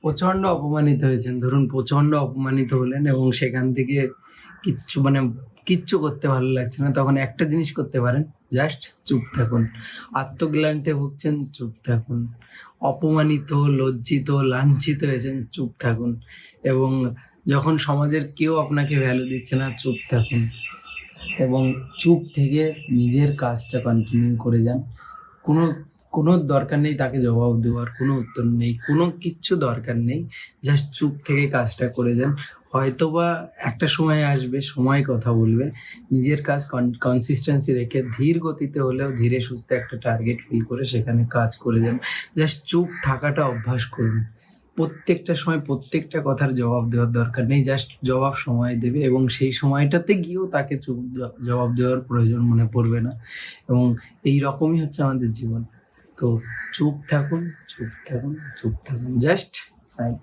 প্রচন্ড অপমানিত হয়েছেন। ধরুন প্রচন্ড অপমানিত হলেন এবং সেখান থেকে কিচ্ছু করতে ভালো লাগছে না। তখন একটা জিনিস করতে পারেন, জাস্ট চুপ থাকুন। আত্মগ্লানিতে ভুগছেন, চুপ থাকুন। অপমানিত, লজ্জিত, লাঞ্ছিত হয়েছেন, চুপ থাকুন। এবং যখন সমাজের কেউ আপনাকে ভ্যালু দিচ্ছে না, চুপ থাকুন এবং চুপ থেকে নিজের কাজটা কন্টিনিউ করে যান। কোনো কোনো দরকার নেই তাকে জবাব দেওয়ার, কোনো উত্তর নেই, কোনো কিচ্ছু দরকার নেই। জাস্ট চুপ থেকে কাজটা করে যান। হয়তোবা একটা সময় আসবে, সময় কথা বলবে। নিজের কাজ কনসিস্টেন্সি রেখে ধীর গতিতে হলেও ধীরে সুস্থে একটা টার্গেট ফিল করে সেখানে কাজ করে যান। জাস্ট চুপ থাকাটা অভ্যাস করুন। প্রত্যেকটা সময় প্রত্যেকটা কথার জবাব দেওয়ার দরকার নেই, জাস্ট জবাব সময় দেবে এবং সেই সময়টাতে গিয়েও তাকে চুপ জবাব দেওয়ার প্রয়োজন মনে পড়বে না। এবং এই রকমই হচ্ছে আমাদের জীবন। তো চুপ থাকুন, চুপ থাকুন, চুপ থাকুন, জাস্ট সাইড।